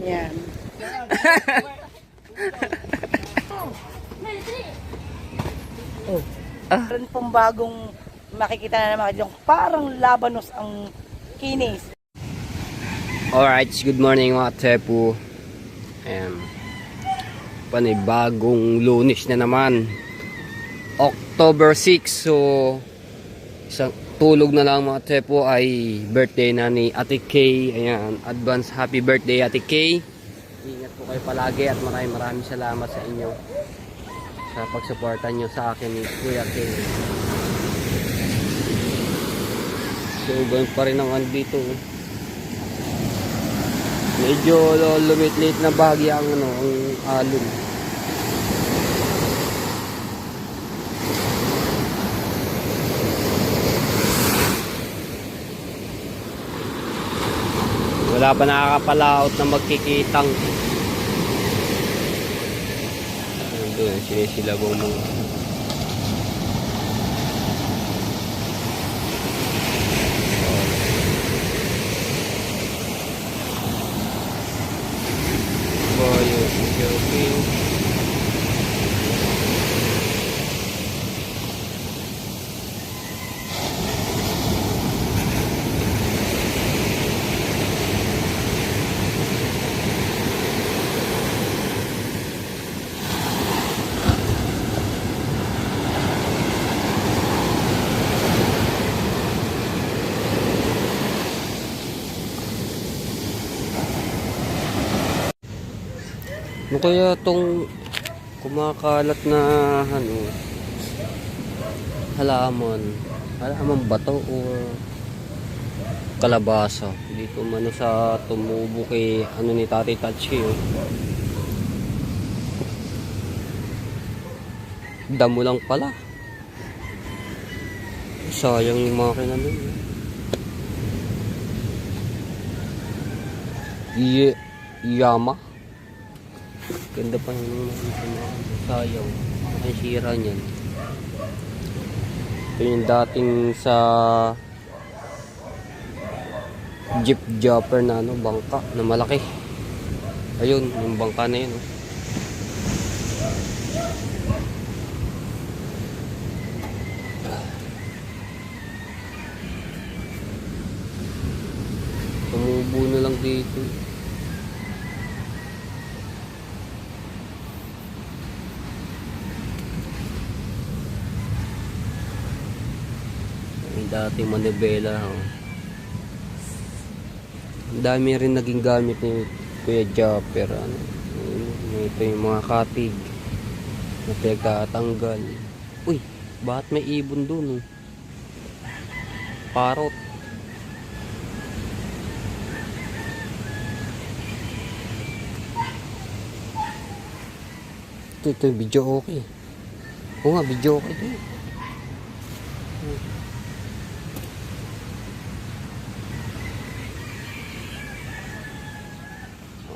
Yan. Oh. Meron pong bagong makikita na naman yung parang labanos ang kinis. Alright, good morning mga tepu. Panibagong Lunes na naman, October 6. So isang tulog na lang mga tepu ay birthday na ni Ate Kay. Ayan, advance happy birthday Ate Kay. Ingat po kayo palagi at maraming salamat sa inyo sa pagsuporta nyo sa akin ni Kuya Kay. So ganun pa rin ang andito. Medyo lumit-lit na bahagi ang ang alon. Wala pa nakakapalaot na magkikitang. Doon sinisilabong mo. Ano kaya itong kumakalat na halaman bato o kalabasa dito man sa tumubo kay ni Tati Tatchi damo lang pala, sayang yung makina nun. Yama ganda pa yung sayang ang sira niyan. Ito yung dating sa jeep jumper na bangka na malaki. Ayun yung bangka na yun tumubo na lang dito. Dating manibela ang dami rin naging gamit ni Kuya Japper. Ito yung mga katig na pinagtatanggal. Uy, bakit may ibon dun parot. Ito yung video okay. Oo nga, video okay ito.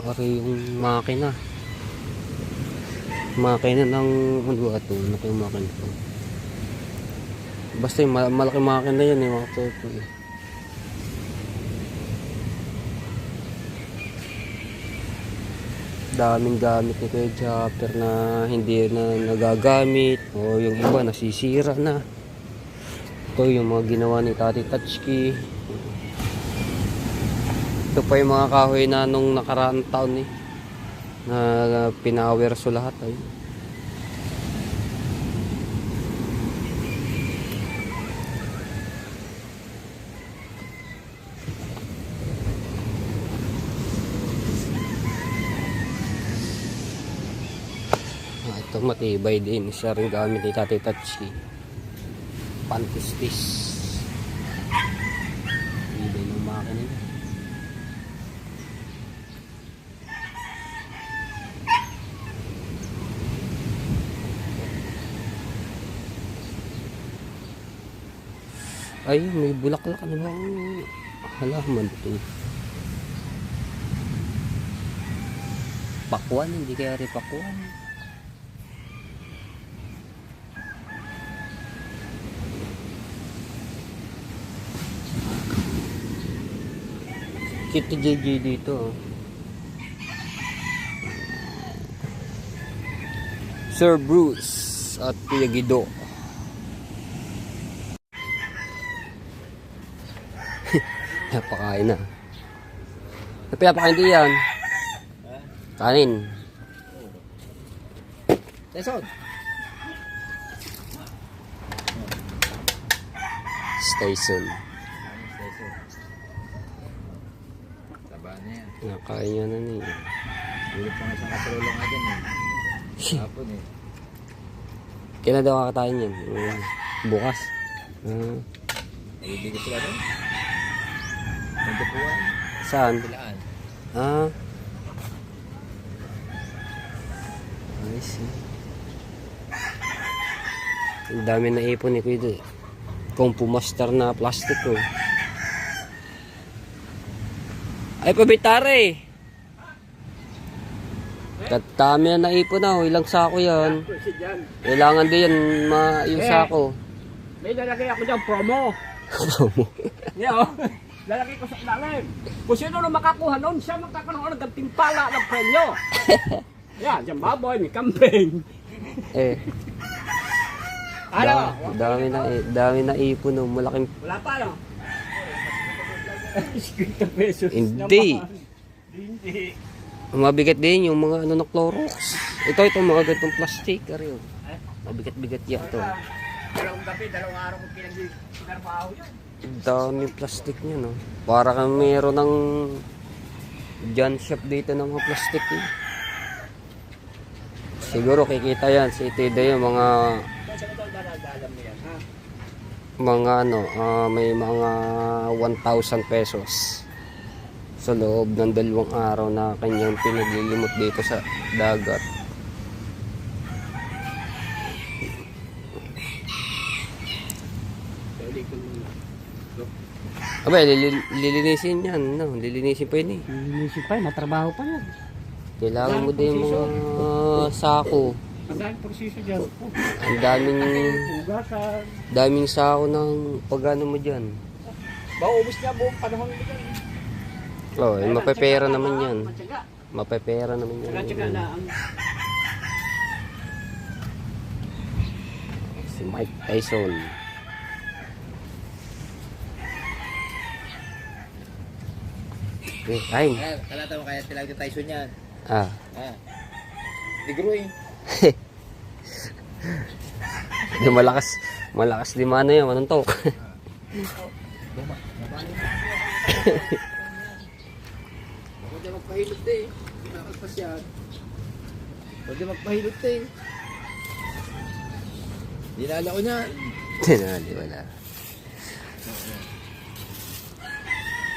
Ari yung makina ng ito, yung makina ito. Basta yung malaki makina yan mga toto daming gamit ni Kuya Japper na hindi na nagagamit o yung iba nasisira na. Ito yung mga ginawa ni Tati Tatchi. Ito pa yung mga kahoy na nung nakaraang taon na pinawerso lahat ito matibay din, isa rin gamit ni Tati Tatchi, pantistis ibay ng makina. Ay, may bulaklak bang halaman ito. Pakwan, hindi kaya rin pakwan. Cute JJ dito. Sir Bruce at Kuya Guido. Napakain na. Napakain din yan. Kanin. Tesod. Station. Taba na yan. Nakain niya na niya. Dulot pa nga isang katrolo nga dyan eh. Hapon eh. Kailan daw kakatayin yan? Bukas. Nalibigay sila doon. Nagdapuan. Saan? Pilaan. I see. Ang dami na ipon ni Kuya. Kung pumaster na plastic ko. Ay, pabitare! Katami na naipon na. Ilang sako yan. Kailangan din yan yung sako. May lalagay ako dyan, promo. Yan o. Lalagay ko sa ilalim. Kung sino na makakuha noon, siya magkakaroon ng gantimpala ng premyo. Yan, dyan baboy, may kambing. Eh. Ano? Dami na ipon. No. Malaking... Wala pa, no? 50 pesos. Hindi. Hindi. Mabigat din yung mga na Clorox. Ito mga ganitong plastic. Ariyo. Mabigat-bigat yan ito. Dalawang gabi, dalawang araw kong pinarpaho yan. Dami plastic niya, no? Para kang meron ng John shop dito ng mga plastic. Eh. Siguro kikita yan si Tida yung mga may mga 1,000 pesos sa loob ng 2 araw na kanyang pinaglilimot dito sa dagat. Abay, lilinisin yan, no? Lilinisin pa yun eh. Linisin pa, matrabaho pa yan. Kailangan mo din yung mga sako. Ang daming proseso dyan. Ang Hugasan. daming sako ng pagano mo dyan. Maubos niya buong panahon mo dyan. Oh, mapepera naman yan. Matyaga. Mapepera naman yan. Matyaga na ang... Si Mike Tyson. Eh, kain. Kalata mo kaya tilag yung Tyson yan. Ah. Negro eh. Di malakas di mana yan, manuntok. Pwede magpahilot eh. Nakagpas yan. Pwede magpahilot eh. Dinala ko niyan. Tinali, wala.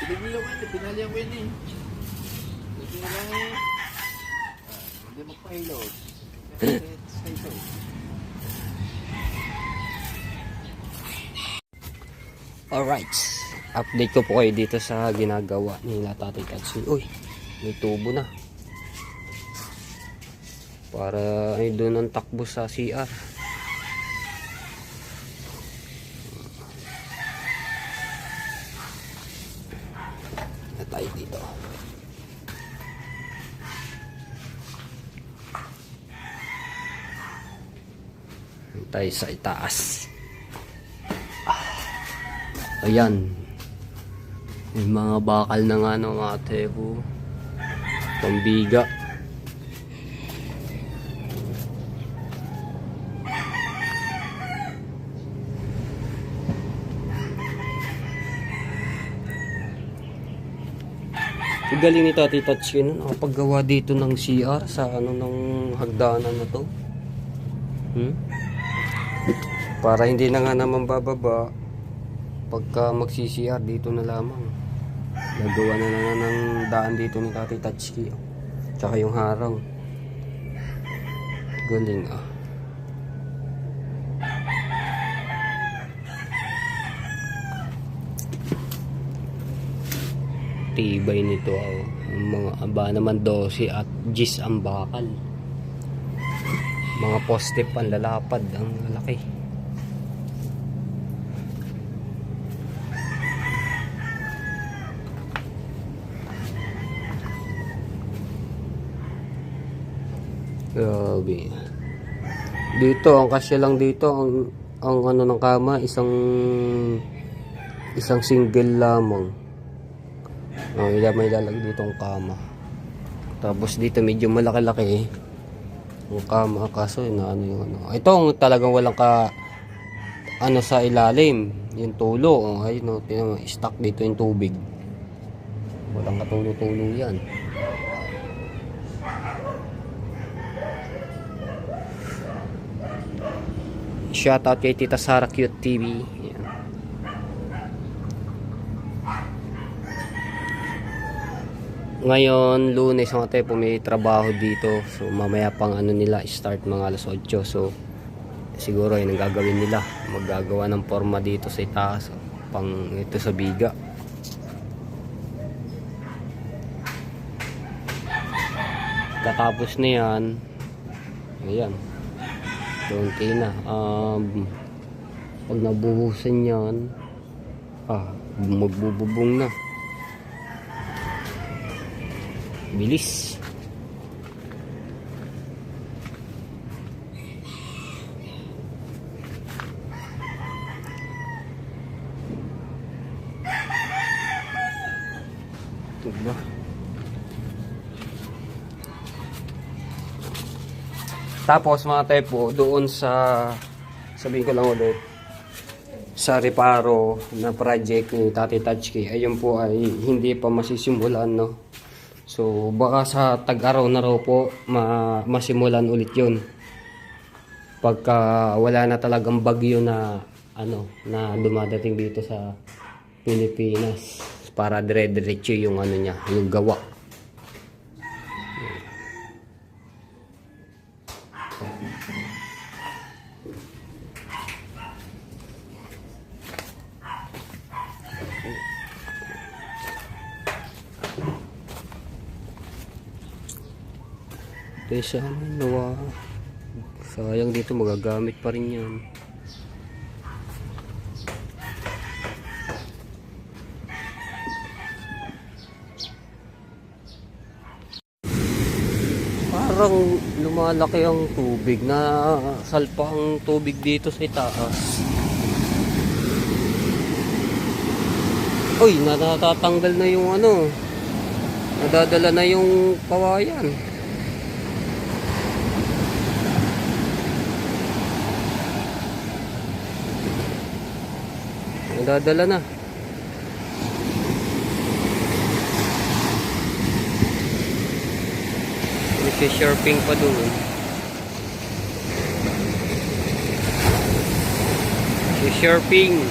Pinaglilaw ko yun eh. Pinalihan ko yun eh. Pwede na lang eh. Pwede magpahilot. Tyson. Alright. Update ko po kayo dito sa ginagawa nila Tatay Tatsuy. Uy, may tubo na. Para ay doon ang takbo sa CR. Na tayo dito. Tayo sa itaas. Ayan. May mga bakal na nga no, mga tebo. Pambiga. Ang galing ni Tati Tatsuy no, nakapaggawa dito ng CR sa ng hagdanan na to. Para hindi na nga naman bababa. Pagka magsi-CR dito na lamang. Nagawa na nga ng daan dito ni Tati Tatsuy. Tsaka yung harang. Galing ah. Tibay nito ah. Mga aba naman 12 at 10 ang bakal. Mga poste panlalapad ang lalaki. Grabe. Dito, ang kasya lang dito, ang ano ng kama, isang single lamang. May lalag dito ang kama. Tapos dito medyo malaki-laki ang kama, kaso na ano yung ano. Ito ang talagang walang ano sa ilalim, yung tulo. Oh, ayun no, tingnan mo, stuck dito yung tubig. Walang katulo-tulo yan. Shoutout kay Tita Sara Cute TV. Yan. Ngayon, Lunes mga tepo, may trabaho dito. So mamaya pang ano nila, start mga alas 8. So siguro yun ang gagawin nila. Maggagawa ng forma dito sa itaas. Pang ito sa biga. Katapos na yan. Ayan. Konti na. Pag nabuhusan yan, magbububong na. Bilis. Diba? Tapos mga tepo, doon sabihin ko lang ulit, sa reparo na project ni Tati Tatchki, ayun po ay hindi pa masisimulan, no? So baka sa tag-araw na raw po masimulan ulit yun. Pagka wala na talagang bagyo na na dumadating dito sa Pilipinas para dire-diretso yung ano niya, yung gawa. Kaysa nawa, sayang dito, magagamit pa rin yan. Parang lumalaki ang tubig, na salpa ang tubig dito sa itaas. Uy, natatanggal na yung ano, nadadala na yung kawayan. Nadadala na. May surfing pa doon. Surfing.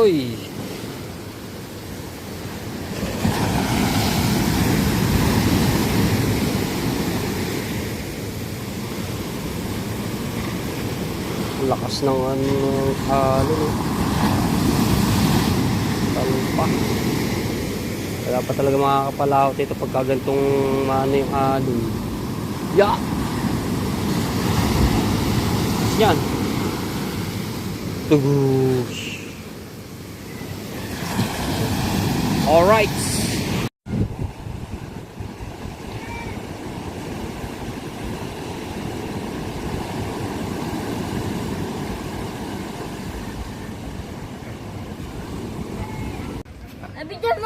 Oy. Lakas ng halo. Talpa. Wala pa talaga makakapalahot ito pagka gantong yung halo. Ya! Yan. Tugush. Alright.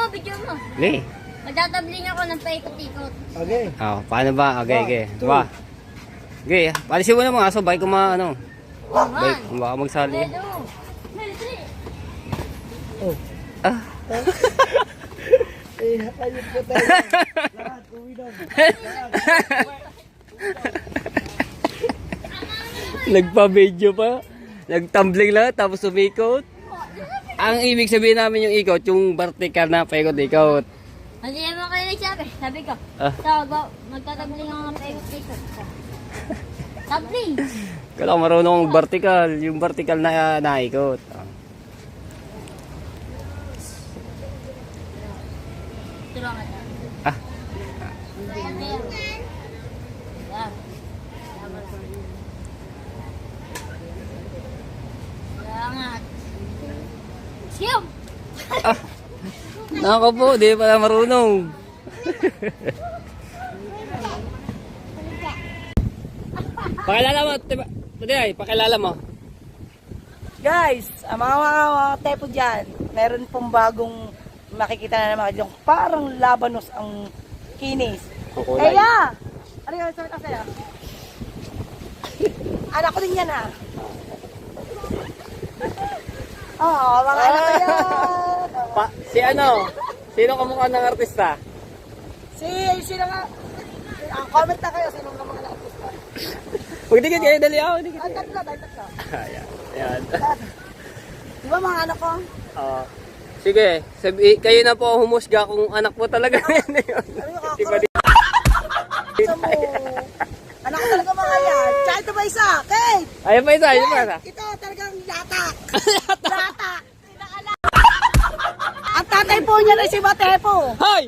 Bigyan mo. Le. Magtatabling ako ng paikot-ikot. Okay. Paano ba? Okay. Ba. Okay, palisin mo na mga aso, baka baka magsali. Ayun po tayo. Lahat, uwi na. Nagpa-video pa. Nagtumbling lang tapos umikot. Ang ibig sabihin namin yung ikot, yung vertical na paikot-ikot. Hindi naman kayo nagsabi. Sabi ko, magtatabling ako ng paikot-ikot. Tabling! Kala ko marunong ang vertical, yung vertical na naikot. Tulungan na. Yan. Langat. Siyam! Nako po, di pala marunong. Pakilala mo, Tiday, pakilala mo. Guys, ang mga tepo dyan, meron pong bagong makikita na naman yung parang labanos ang kinis. Kukulay. Eya! Ano yung sabi ka sa'yo? Anak ko din yan ha. Oo, mga anak ko yan. Si ano? Sino kamukha ng artista? Sino nga? Comment na kayo, sino nga mga artista. Huwag dikit kayo, dali ako. Dikit. Ay, tatlo. Ayan. Ayan. Di ba mga anak ko? Oo. Sige, kayo na po humusga kung anak mo talaga yan. Ano yung Diba di? kakarasan mo? Anak ko talaga mga yan. Tsaka ito ba isa? Kate! Ayun pa isa, ayun pa isa. Ito talagang latak. Latak. Ang tatay po niya ay si Matepo. Hoy!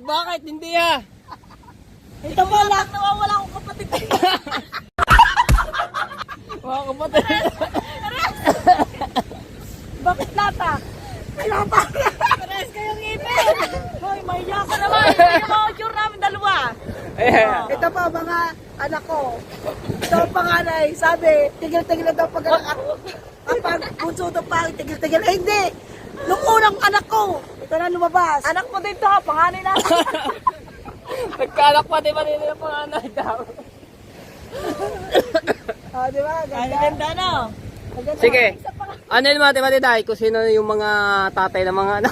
Bakit hindi ah? Ito po lang nawawala akong kapatid. Mga kapatid. Bakit latak? Ay, latak. Pares kayong ipin. Hoy, mahiya ka naman. Yung mga sure namin dalawa. Ayan. Ito pa mga anak ko. Ito ang panganay. Sabi, tigil-tigil na daw pag-anak. Kapag bunso daw pa, tigil-tigil. Eh, hindi. Nung unang anak ko, ito na lumabas. Anak mo din to ha, panganay na. Nagkalak pa, di ba nila yung panganay daw? Oh, di ba? Ganda no? Maganda. Sige. Ano yung mga timatitay kung sino yung mga tatay ng mga ano?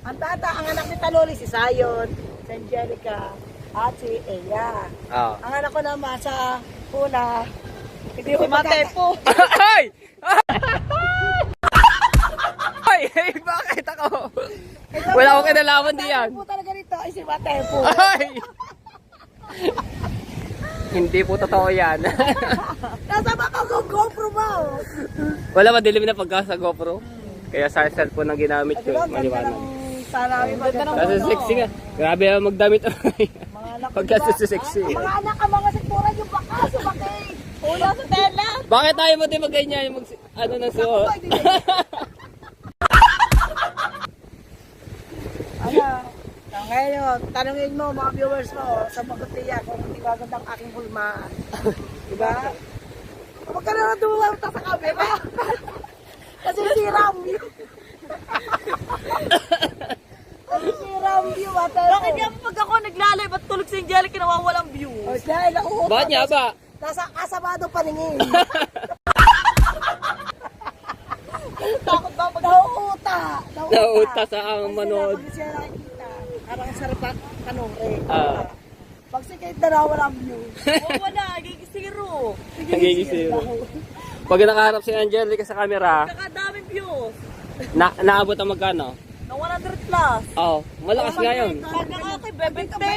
Ang tata, ang anak ni Taloli, si Sayon, si Angelica, at si Eya. Oo. Ang anak ko naman sa una, hindi ko Matepo. Ay! Ay! Ay! Bakit ako? Wala akong kinalaman diyan. Ang talaga nito ay si Matepo. Ay! Hindi po totoo yan. Nasa baka ko GoPro mo. Wala madilim na pagka sa GoPro. Kaya sa cellphone ang ginamit ko. Maliwanag. Sana Kasi sexy nga. Grabe ang magdamit. mga anak ko, Pagka diba? sexy. Ang mga anak, ang mga sikmura yung baka, sumakay. Una sa tela. Bakit tayo mo din magganyan yung ano ng suot? Ano? Ngayon, tanungin mo mga viewers mo sa Magutiya kung hindi maganda ang aking hulmaan. Diba? Huwag ka na dumulawta sa camera. Kasi si Rambi. Kasi si Rambi, mata. Bakit yan pag ako naglalive at tulog si Angelica nawawalang view? O dahil nauuta. Bakit nga ba? Nasa kasabado paningin. Takot ba pag nauuta? Nauuta sa ang manood. Pag siya nakikita, parang sarap at kanore. Ah. Pag si Kate na walang view. Wala, gigisiro. Nagigisiro. Pag nakaharap si Angelica sa camera, Kakadaming views. naabot ang magkano? Na 100 plus. Oo, malakas nga yun. Pag nakakay, bebente.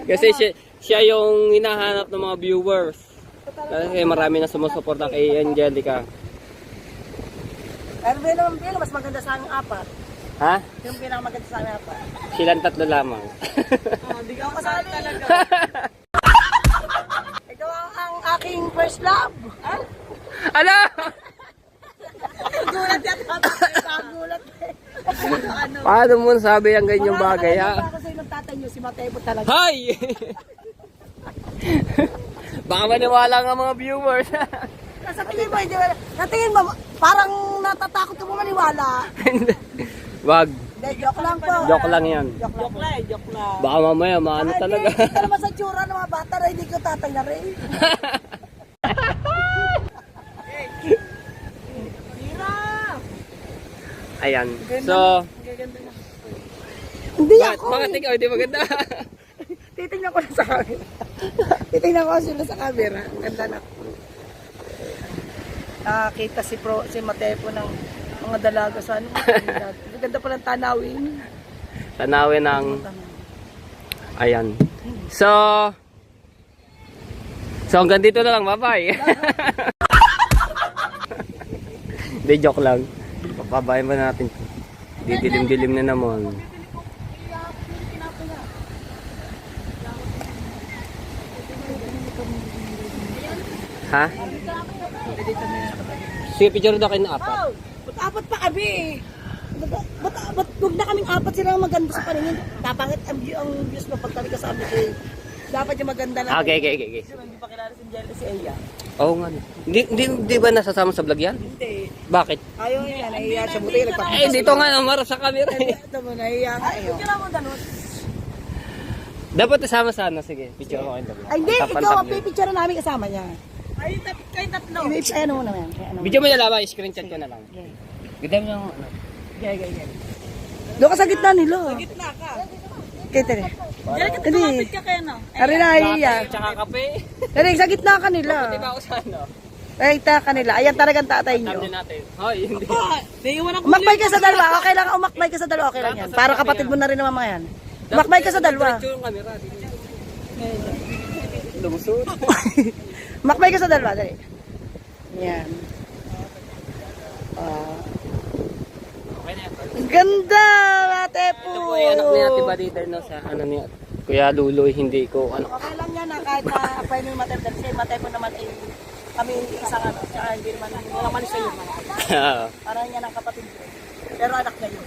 Kasi siya yung hinahanap ng mga viewers. Kasi marami na sumusuporta kay Angelica. Pero bilang mas maganda sa aming apat. Ha? Yung pinakamaganda sa aming apat. Silang tatlo lamang. Hindi ka kasali talaga. Ikaw ang aking first love. Ano? Gulat yan. Gulat eh. Paano mo nasabi ang ganyang bagay, ha? Ako sa ilang tatay nyo, si Mateo talaga. Hay! Baka maniwala nga mga viewers. Sa tingin mo, hindi ba? Sa tingin mo, parang natatakot ka mo maniwala. Wag, Hindi, joke lang po. joke lang yan. Joke lang. Joke lang. Baka mamaya maano talaga. Hindi naman sa tsura ng mga bata na hindi ko tatay na rin. Ayan. So, Hindi ako. bakit ikaw hindi maganda? Titingnan ko na sa camera. Titingnan ko sila sa camera. Ang ganda na. Nakakita si Matepo ng mga dalaga sa ano. Ang ganda pa ng tanawin. Tanawin ng... Ayan. So, hanggang dito na lang. Bye-bye. Hindi, joke lang. Papabayan ba natin? Didilim-dilim na naman. Ha? Sige, picture daw kayo ng apat. Ba't apat pa kami eh? Ba't huwag na kaming apat sila ang maganda sa paningin? Napangit ang views mo pag talaga sa amin eh. Dapat yung maganda lang. Okay. Hindi pa kilala si Jelly si Eya. Oo nga. Di ba nasasama sa vlog yan? Hindi. Bakit? Ayaw niya, nahiya siya. Buti nagpapakita. Eh, dito nga namarap sa camera eh. Ito mo, nahiya nga eh. Kailan mo ganun? Dapat nasama sana. Sige, picture ako kayo. Ay, hindi, ikaw ang pipicture namin kasama niya. Ay, kayo tatlo. Ano mo naman? Video mo na lang, screenshot ko na lang. Ganda mo yung ano. Doon ka sa gitna nila. Gitna ka. Kaya tali. Jelly, Hindi. tumapit ka kaya no? Ari na, nahiya. Tsaka kape. Dali, sa gitna ka nila. Diba ako sa ano? Nakita ka nila. Ayan talagang tatay niyo. Thumbnail natin. Hoy, hindi. Naiiwan ako. Umakbay ka sa dalawa. Okay lang, umakbay ka sa dalawa. Okay lang yan. Para kapatid mo na rin naman mga yan. Umakbay ka sa dalawa. Diretso yung camera. Lumusot. Umakbay ka sa dalawa. Dali. Yan. Okay na yan. Ganda, ate po. Ito po yung anak ni Ate Baditer no, sa ano ni Kuya Luloy, hindi ko ano. Okay lang yan kahit na-apply mo yung maternal. Kasi matay mo naman eh. Kami isang ano. Tsaka hindi naman, wala man sa iyo. Parang yan ang kapatid ko. Pero anak na yun.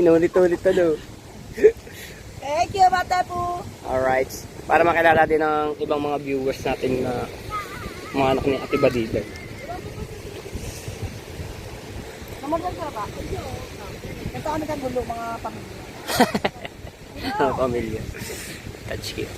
Inulit-ulit na do. Thank you, ate po. Alright. Para makilala din ng ibang mga viewers natin na mga anak ni Ate Baditer. Naman ka ba? Ito kami kagulo, mga pamilya. Mga pamilya. Touch it.